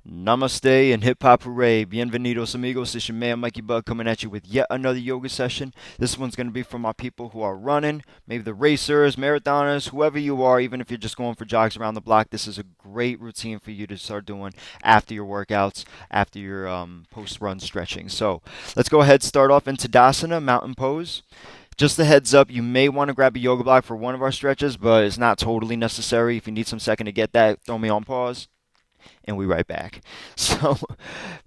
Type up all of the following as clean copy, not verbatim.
Namaste and hip hop hooray. Bienvenidos amigos. It's your man Mikey Bug coming at you with yet another yoga session. This one's going to be for my people who are running, maybe the racers, marathoners, whoever you are, even if you're just going for jogs around the block. This is a great routine for you to start doing after your workouts, after your post-run stretching. So let's go ahead, start off in Tadasana, mountain pose. Just a heads up, you may want to grab a yoga block for one of our stretches, but it's not totally necessary. If you need some second to get that, throw me on pause and we right back. So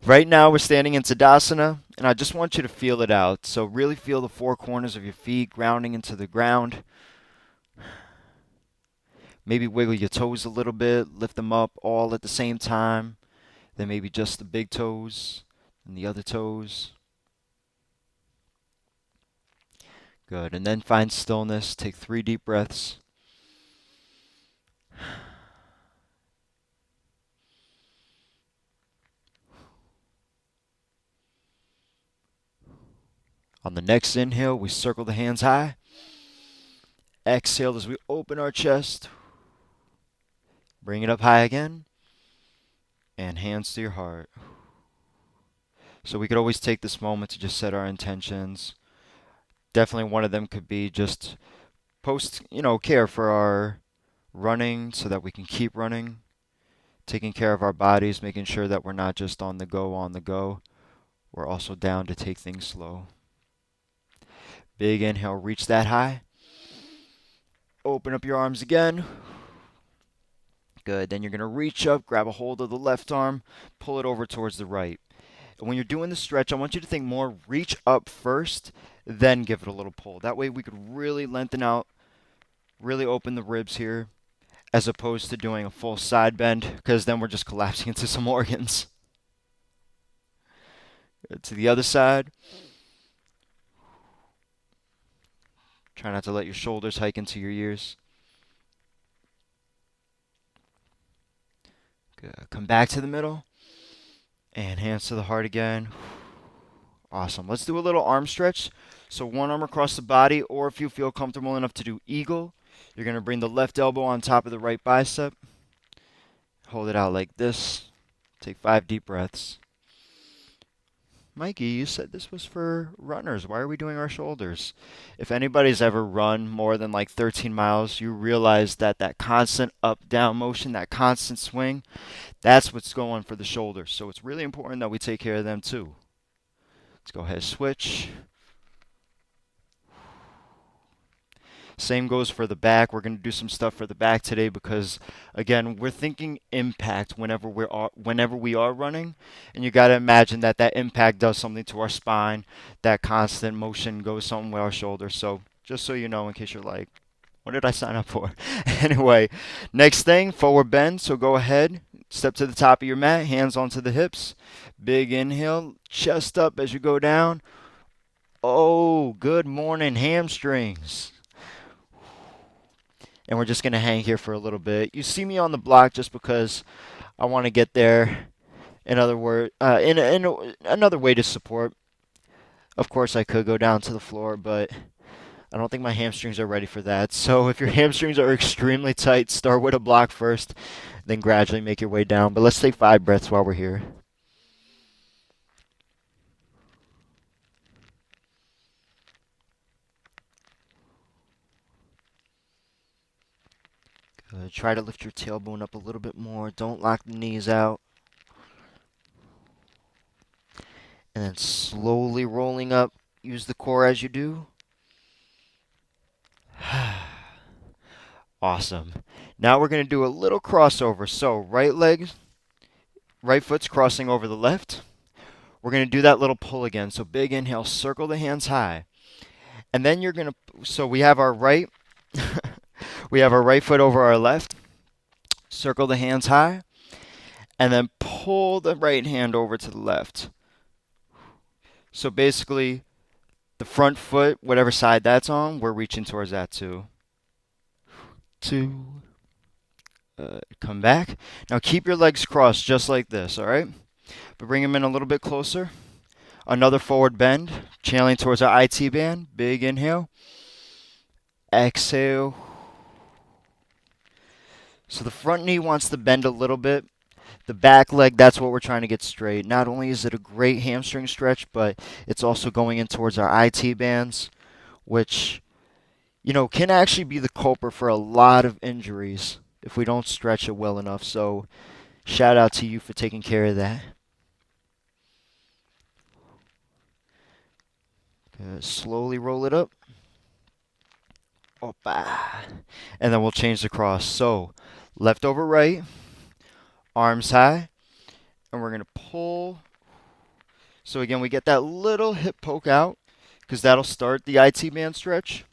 right now we're standing in Tadasana, and I just want you to feel it out. So really feel the four corners of your feet grounding into the ground. Maybe wiggle your toes a little bit, lift them up all at the same time. Then maybe just the big toes and the other toes. Good. And then find stillness. Take 3 deep breaths. On the next inhale, we circle the hands high. Exhale as we open our chest. Bring it up high again. And hands to your heart. So we could always take this moment to just set our intentions. Definitely one of them could be just care for our running so that we can keep running. Taking care of our bodies, making sure that we're not just on the go. We're also down to take things slow. Big inhale, reach that high. Open up your arms again. Good. Then you're going to reach up, grab a hold of the left arm, pull it over towards the right. And when you're doing the stretch, I want you to think more reach up first, then give it a little pull. That way we could really lengthen out, really open the ribs here, as opposed to doing a full side bend, because then we're just collapsing into some organs. Good. To the other side. Try not to let your shoulders hike into your ears. Good. Come back to the middle. And hands to the heart again. Awesome. Let's do a little arm stretch. So one arm across the body, or if you feel comfortable enough to do eagle, you're going to bring the left elbow on top of the right bicep. Hold it out like this. Take 5 deep breaths. Mikey, you said this was for runners. Why are we doing our shoulders? If anybody's ever run more than like 13 miles, you realize that that constant up-down motion, that constant swing, that's what's going for the shoulders. So it's really important that we take care of them too. Let's go ahead, switch. Same goes for the back. We're going to do some stuff for the back today because, again, we're thinking impact whenever we are running, and you got to imagine that that impact does something to our spine. That constant motion goes something with our shoulders. So just so you know, in case you're like, what did I sign up for? Anyway, next thing, forward bend. So go ahead, step to the top of your mat, hands onto the hips. Big inhale, chest up as you go down. Oh, good morning, hamstrings. And we're just going to hang here for a little bit. You see me on the block just because I want to get there. In other words, another way to support. Of course, I could go down to the floor, but I don't think my hamstrings are ready for that. So if your hamstrings are extremely tight, start with a block first, then gradually make your way down. But let's take 5 breaths while we're here. Good. Try to lift your tailbone up a little bit more. Don't lock the knees out. And then slowly rolling up. Use the core as you do. Awesome. Now we're going to do a little crossover. So right foot's crossing over the left. We're going to do that little pull again. So big inhale, circle the hands high. And then you're going to, so we have our right, we have our right foot over our left. Circle the hands high. And then pull the right hand over to the left. So basically, the front foot, whatever side that's on, we're reaching towards that too. Come back. Now keep your legs crossed just like this, all right? But bring them in a little bit closer. Another forward bend, channeling towards our IT band. Big inhale. Exhale. So the front knee wants to bend a little bit. The back leg, that's what we're trying to get straight. Not only is it a great hamstring stretch, but it's also going in towards our IT bands, which, can actually be the culprit for a lot of injuries if we don't stretch it well enough. So, shout out to you for taking care of that. Slowly roll it up. Opa. And then we'll change the cross. So, left over right, arms high, and we're going to pull. So again, we get that little hip poke out because that'll start the IT band stretch.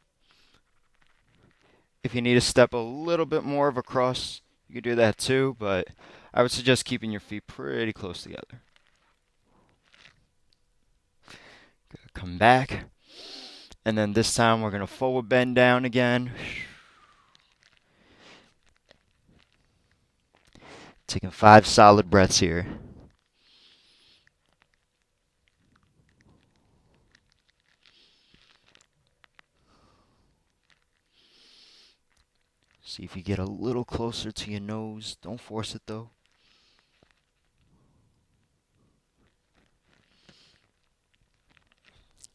If you need to step a little bit more of a cross, you can do that too, but I would suggest keeping your feet pretty close together. Come back. And then this time we're going to forward bend down again. Taking 5 solid breaths here. See if you get a little closer to your nose. Don't force it though.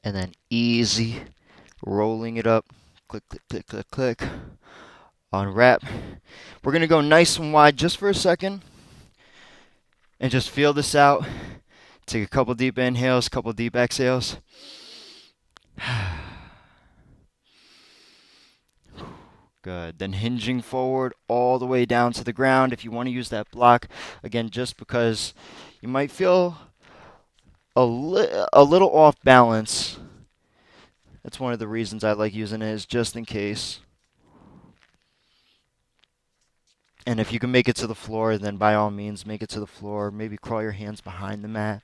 And then easy rolling it up. Click, click, click, click, click. Unwrap. We're going to go nice and wide just for a second. And just feel this out. Take a couple deep inhales, couple deep exhales. Good. Then hinging forward all the way down to the ground. If you want to use that block, again, just because you might feel a little off balance. That's one of the reasons I like using it, is just in case. And if you can make it to the floor, then by all means, make it to the floor. Maybe crawl your hands behind the mat.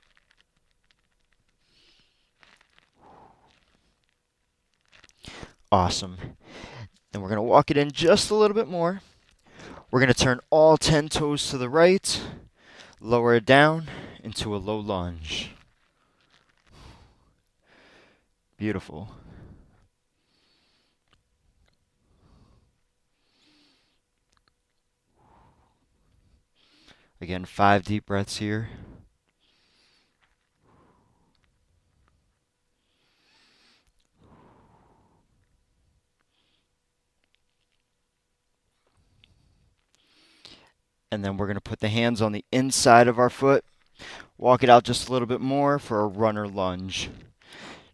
Awesome. Then we're going to walk it in just a little bit more. We're going to turn all 10 toes to the right, lower it down into a low lunge. Beautiful. Again, 5 deep breaths here. And then we're going to put the hands on the inside of our foot. Walk it out just a little bit more for a runner lunge.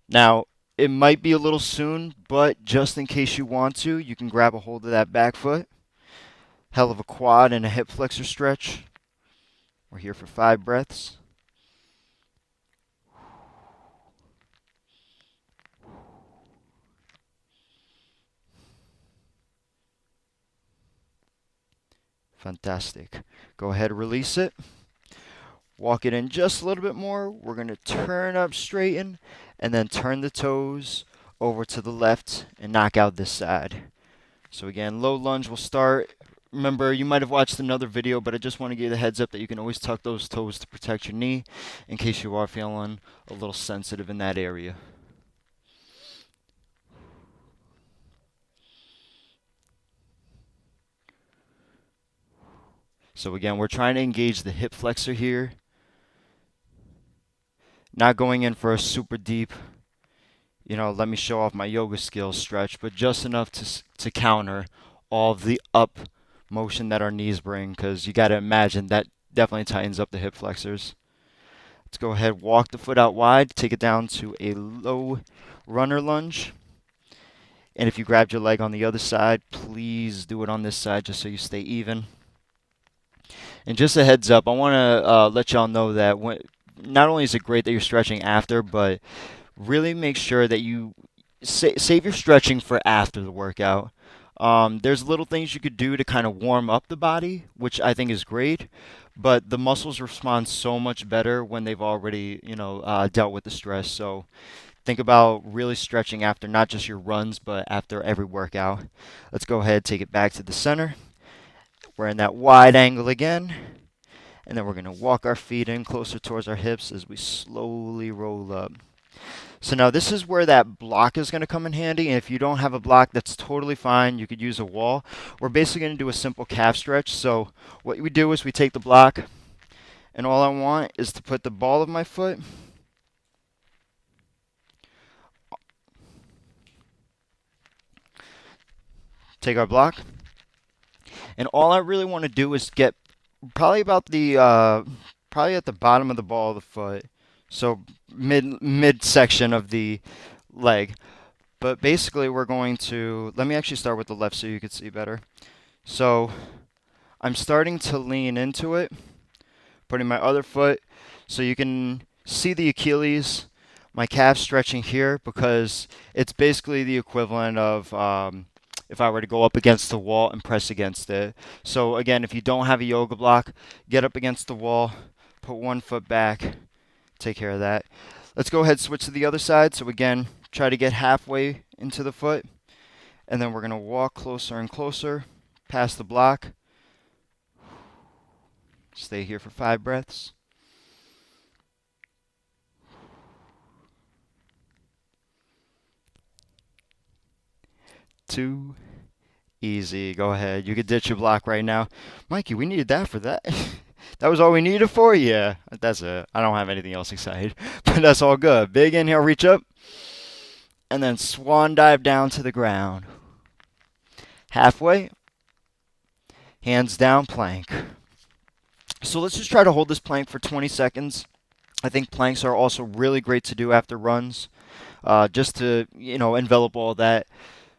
Now, it might be a little soon, but just in case you want to, you can grab a hold of that back foot. Hell of a quad and a hip flexor stretch. We're here for 5 breaths. Fantastic. Go ahead and release it. Walk it in just a little bit more. We're going to turn up, straighten, and then turn the toes over to the left and knock out this side. So again, low lunge will start. Remember, you might have watched another video, but I just want to give you the heads up that you can always tuck those toes to protect your knee in case you are feeling a little sensitive in that area. So again, we're trying to engage the hip flexor here. Not going in for a super deep, let me show off my yoga skills stretch, but just enough to counter all of the up motion that our knees bring, because you got to imagine that definitely tightens up the hip flexors. Let's go ahead, walk the foot out wide, take it down to a low runner lunge. And if you grabbed your leg on the other side, please do it on this side just so you stay even. And just a heads up, I want to let y'all know that not only is it great that you're stretching after, but really make sure that you save your stretching for after the workout. There's little things you could do to kind of warm up the body, which I think is great, but the muscles respond so much better when they've already, dealt with the stress. So think about really stretching after not just your runs, but after every workout. Let's go ahead, take it back to the center. We're in that wide angle again. And then we're going to walk our feet in closer towards our hips as we slowly roll up. So now this is where that block is going to come in handy. And if you don't have a block, that's totally fine. You could use a wall. We're basically going to do a simple calf stretch. So what we do is we take the block, And all I want is to put the ball of my foot take our block, and all I really want to do is get probably about the probably at the bottom of the ball of the foot, so mid section of the leg. But basically, we're going to let me actually start with the left so you can see better. So I'm starting to lean into it, putting my other foot so you can see the Achilles, my calf stretching here because it's basically the equivalent of if I were to go up against the wall and press against it. So again, if you don't have a yoga block, get up against the wall, put one foot back, take care of that. Let's go ahead and switch to the other side. So again, try to get halfway into the foot, and then we're going to walk closer and closer past the block. Stay here for 5 breaths. Two. Easy. Go ahead. You could ditch your block right now. Mikey, we needed that for that. That was all we needed for you. Yeah, that's it. I don't have anything else excited, but that's all good. Big inhale, reach up, and then swan dive down to the ground. Halfway, hands down, plank. So let's just try to hold this plank for 20 seconds. I think planks are also really great to do after runs, just to envelop all that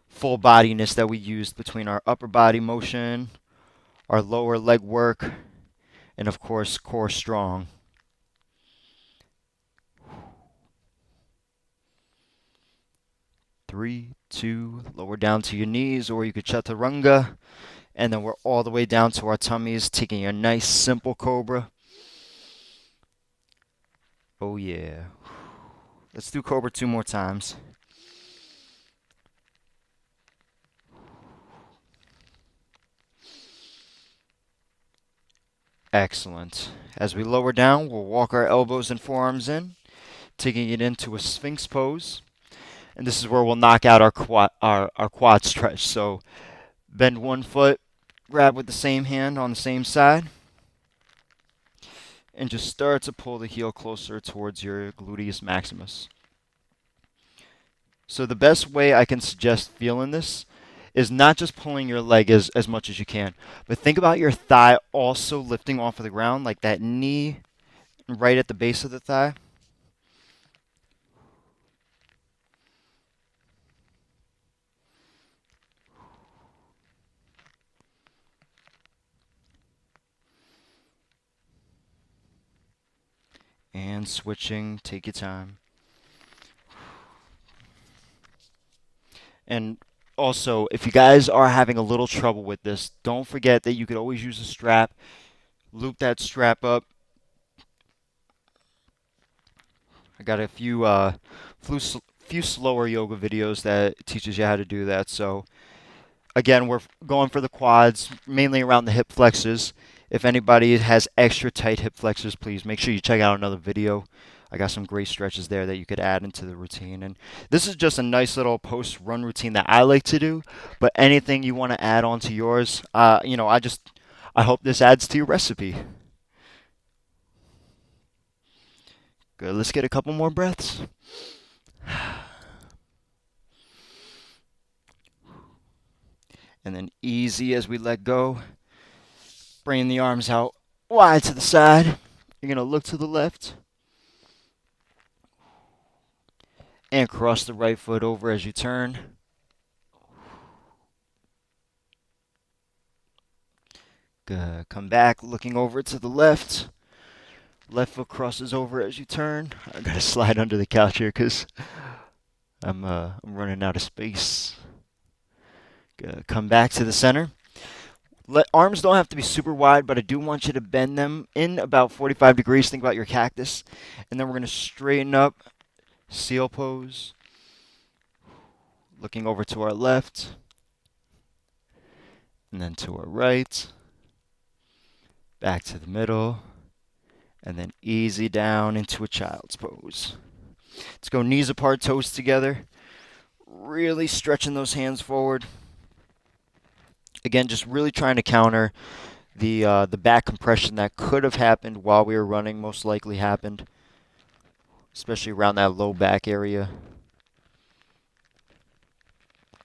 full bodiness that we used between our upper body motion, our lower leg work, and of course core strong. Three, two, lower down to your knees, or you could chaturanga, and then we're all the way down to our tummies, taking a nice simple cobra. Oh yeah. Let's do cobra 2 more times. Excellent. As we lower down, we'll walk our elbows and forearms in, taking it into a sphinx pose. And this is where we'll knock out our quad stretch. So bend one foot, grab with the same hand on the same side, and just start to pull the heel closer towards your gluteus maximus. So the best way I can suggest feeling this is not just pulling your leg as much as you can, but think about your thigh also lifting off of the ground, like that knee right at the base of the thigh. And switching, take your time. And also, if you guys are having a little trouble with this, don't forget that you could always use a strap. Loop that strap up. I got a few slower yoga videos that teaches you how to do that. So again, we're going for the quads, mainly around the hip flexors. If anybody has extra tight hip flexors, please make sure you check out another video. I got some great stretches there that you could add into the routine. And this is just a nice little post-run routine that I like to do. But anything you want to add on to yours, I hope this adds to your recipe. Good. Let's get a couple more breaths. And then easy as we let go. Bring the arms out wide to the side. You're going to look to the left. And cross the right foot over as you turn. Good. Come back, looking over to the left. Left foot crosses over as you turn. I gotta slide under the couch here because I'm running out of space. Good. Come back to the center. Arms don't have to be super wide, but I do want you to bend them in about 45 degrees. Think about your cactus. And then we're going to straighten up, seal pose. Looking over to our left. And then to our right. Back to the middle. And then easy down into a child's pose. Let's go knees apart, toes together. Really stretching those hands forward. Again, just really trying to counter the back compression that could have happened while we were running most likely happened, especially around that low back area.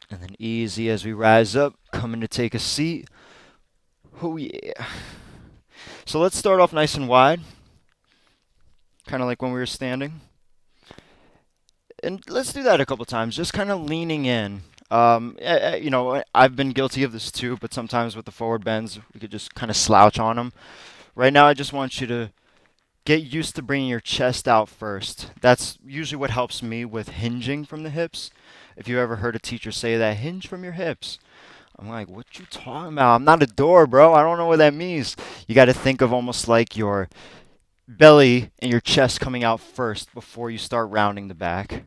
And then easy as we rise up, coming to take a seat. Oh yeah. So let's start off nice and wide, kind of like when we were standing. And let's do that a couple times, just kind of leaning in. I've been guilty of this too, but sometimes with the forward bends, we could just kind of slouch on them. Right now, I just want you to get used to bringing your chest out first. That's usually what helps me with hinging from the hips. If you ever heard a teacher say that, hinge from your hips. I'm like, what you talking about? I'm not a door, bro. I don't know what that means. You got to think of almost like your belly and your chest coming out first before you start rounding the back.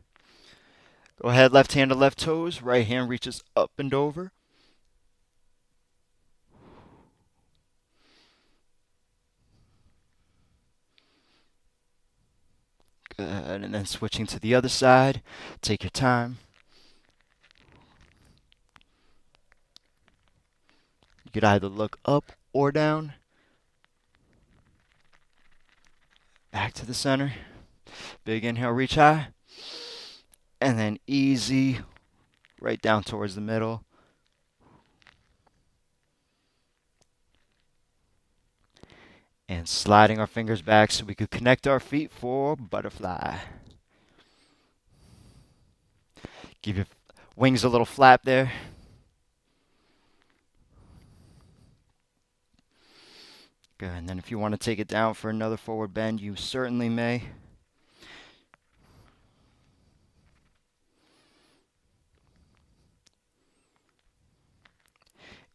Go ahead, left hand to left toes. Right hand reaches up and over. Good. And then switching to the other side. Take your time. You could either look up or down. Back to the center. Big inhale, reach high. And then easy, right down towards the middle. And sliding our fingers back so we could connect our feet for butterfly. Give your wings a little flap there. Good. And then if you want to take it down for another forward bend, you certainly may.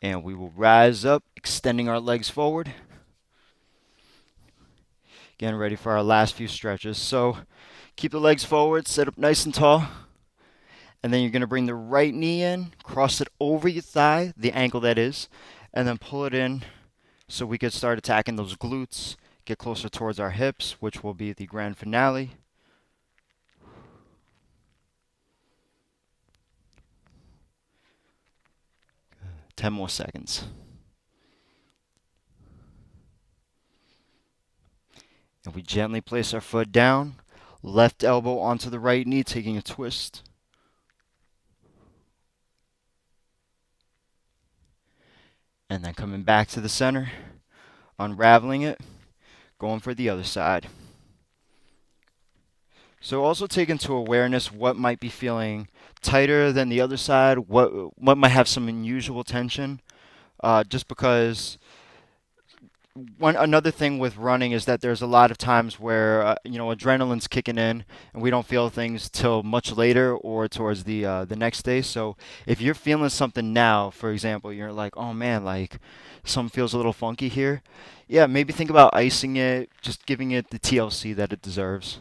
And we will rise up, extending our legs forward. Getting ready for our last few stretches. So keep the legs forward, sit up nice and tall. And then you're going to bring the right knee in, cross it over your thigh, the ankle that is, and then pull it in so we could start attacking those glutes, get closer towards our hips, which will be the grand finale. Good. 10 more seconds. And we gently place our foot down, left elbow onto the right knee, taking a twist. And then coming back to the center, unraveling it, going for the other side. So also take into awareness what might be feeling tighter than the other side, what might have some unusual tension. Just because another thing with running is that there's a lot of times where adrenaline's kicking in and we don't feel things till much later or towards the next day. So if you're feeling something now, for example, you're like, oh man, like something feels a little funky here. Yeah, maybe think about icing it, just giving it the TLC that it deserves.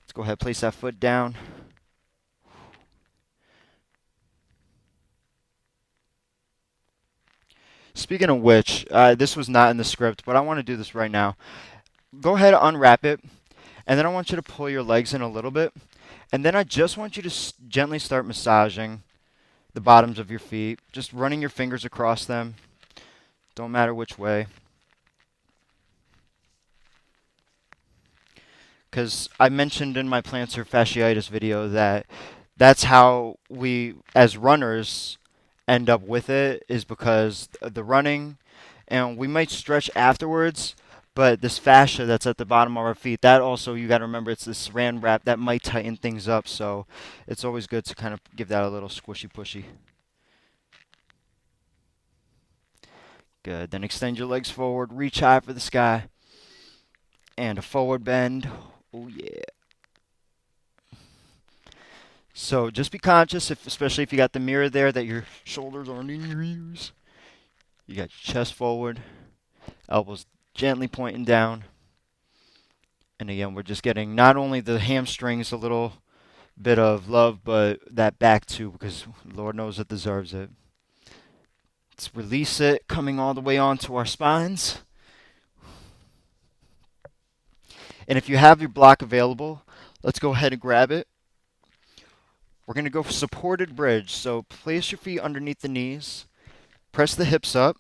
Let's go ahead, place that foot down. Speaking of which, this was not in the script, but I want to do this right now. Go ahead, unwrap it, and then I want you to pull your legs in a little bit. And then I just want you to gently start massaging the bottoms of your feet, just running your fingers across them. Don't matter which way. Because I mentioned in my plantar fasciitis video that that's how we, as runners, end up with it, is because of the running, and we might stretch afterwards, but this fascia that's at the bottom of our feet, that also, you got to remember, it's this saran wrap that might tighten things up, so it's always good to kind of give that a little squishy pushy. Good. Then extend your legs forward, reach high for the sky, and a forward bend. Oh yeah. So just be conscious, especially if you got the mirror there, that your shoulders aren't in your ears. You got your chest forward, elbows gently pointing down. And again, we're just getting not only the hamstrings a little bit of love, but that back too, because Lord knows it deserves it. Let's release it, coming all the way onto our spines. And if you have your block available, let's go ahead and grab it. We're going to go for supported bridge. So place your feet underneath the knees, press the hips up,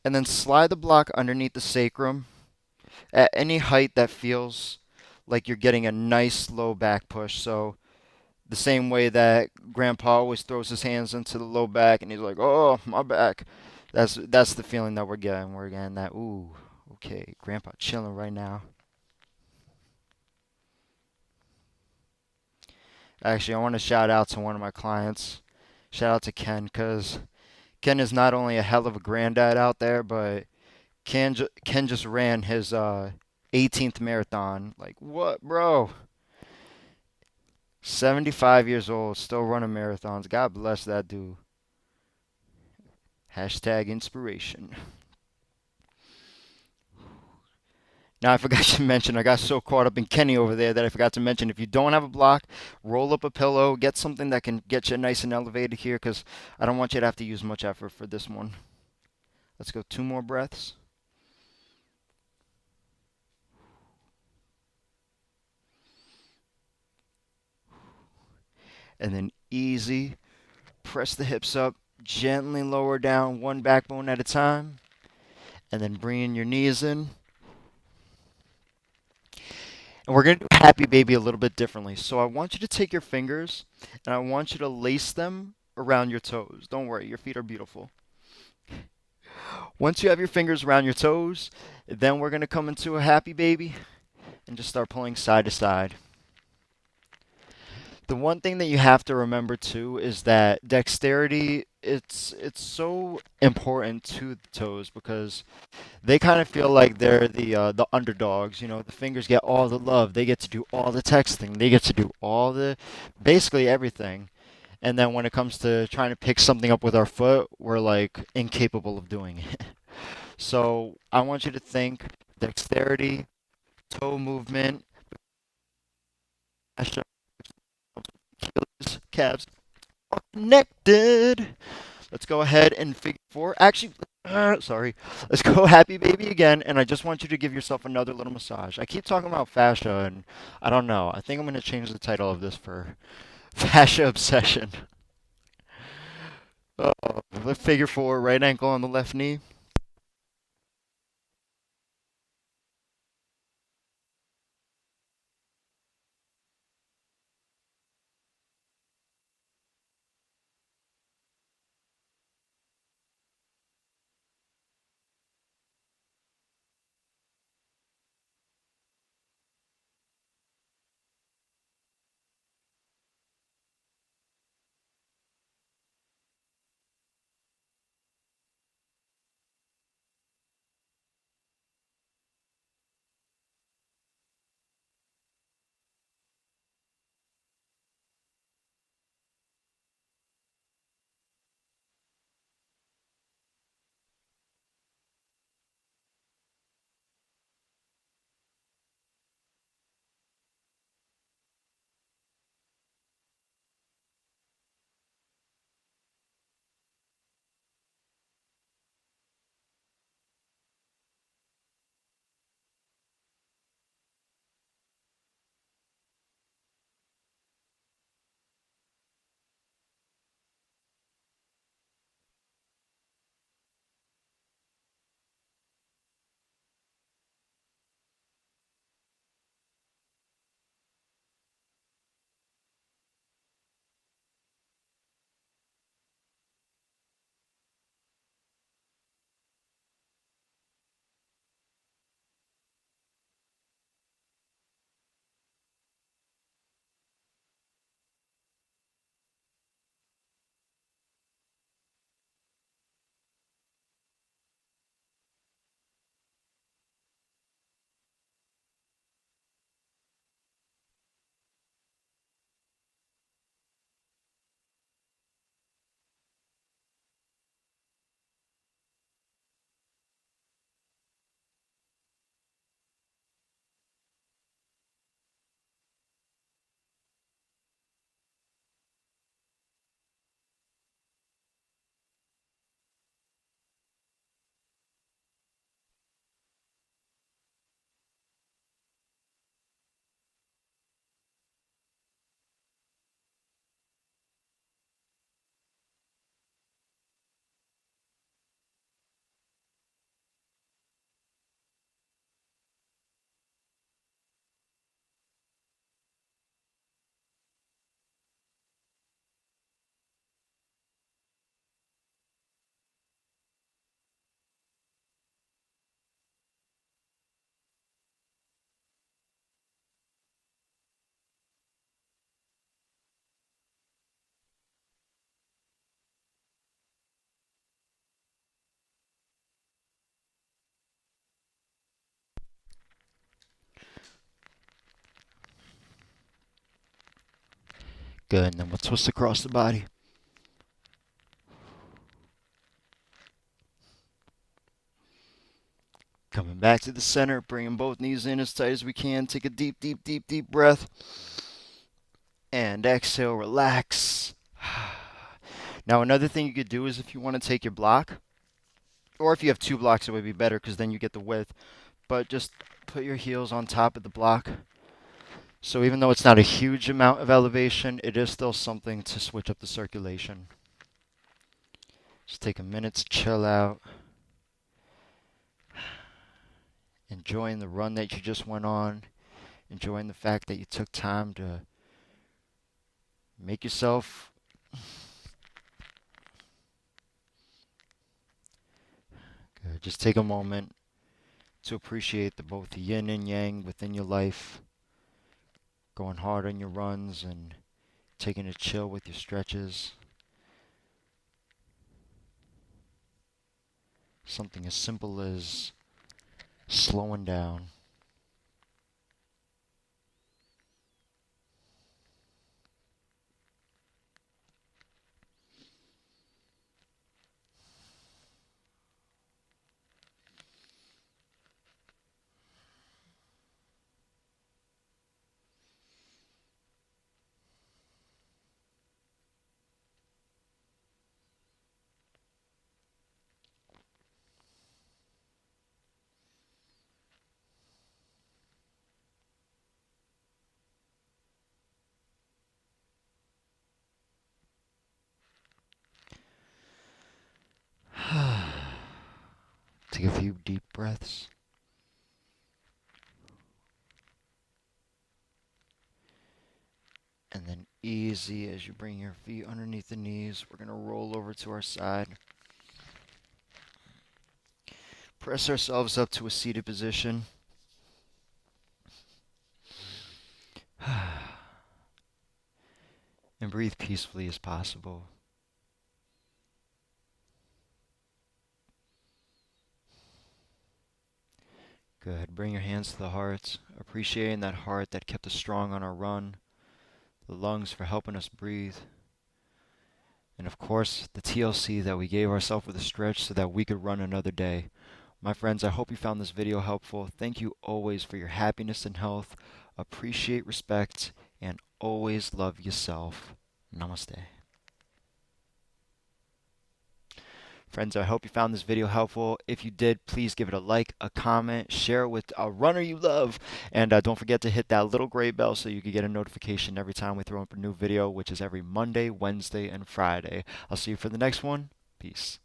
and then slide the block underneath the sacrum at any height that feels like you're getting a nice low back push. So the same way that grandpa always throws his hands into the low back and he's like, "Oh, my back." That's the feeling that we're getting. We're getting that, ooh, okay, grandpa chilling right now. Actually, I want to shout out to one of my clients. Shout out to Ken, because Ken is not only a hell of a granddad out there, but Ken just ran his 18th marathon. Like, what, bro? 75 years old, still running marathons. God bless that dude. Hashtag inspiration. Now, I forgot to mention, I got so caught up in Kenny over there that I forgot to mention, if you don't have a block, roll up a pillow, get something that can get you nice and elevated here, because I don't want you to have to use much effort for this one. Let's go 2 more breaths. And then easy, press the hips up, gently lower down one backbone at a time, and then bringing your knees in. And we're going to do Happy Baby a little bit differently. So I want you to take your fingers and I want you to lace them around your toes. Don't worry, your feet are beautiful. Once you have your fingers around your toes, then we're going to come into a Happy Baby and just start pulling side to side. The one thing that you have to remember too is that dexterity, it's so important to the toes because they kind of feel like they're the underdogs. You know, the fingers get all the love. They get to do all the texting. They get to do all the basically everything. And then when it comes to trying to pick something up with our foot, we're like incapable of doing it. So I want you to think dexterity, toe movement, calves are connected. Let's go ahead and figure four. Actually, sorry. Let's go Happy Baby again, and I just want you to give yourself another little massage. I keep talking about fascia, and I don't know. I think I'm going to change the title of this for Fascia Obsession. The figure four, right ankle on the left knee. Good, and then we'll twist across the body. Coming back to the center, bringing both knees in as tight as we can. Take a deep, deep, deep, deep breath. And exhale, relax. Now, another thing you could do is if you want to take your block, or if you have two blocks, it would be better because then you get the width. But just put your heels on top of the block. So even though it's not a huge amount of elevation, it is still something to switch up the circulation. Just take a minute to chill out. Enjoying the run that you just went on. Enjoying the fact that you took time to make yourself good. Just take a moment to appreciate both the yin and yang within your life. Going hard on your runs and taking a chill with your stretches. Something as simple as slowing down. Take a few deep breaths. And then easy as you bring your feet underneath the knees, we're going to roll over to our side. Press ourselves up to a seated position. And breathe peacefully as possible. Good. Bring your hands to the heart, appreciating that heart that kept us strong on our run, the lungs for helping us breathe, and of course the TLC that we gave ourselves with a stretch so that we could run another day. My friends, I hope you found this video helpful. Thank you always for your happiness and health. Appreciate, respect, and always love yourself. Namaste. Friends, I hope you found this video helpful. If you did, please give it a like, a comment, share it with a runner you love, and don't forget to hit that little gray bell so you can get a notification every time we throw up a new video, which is every Monday, Wednesday, and Friday. I'll see you for the next one. Peace.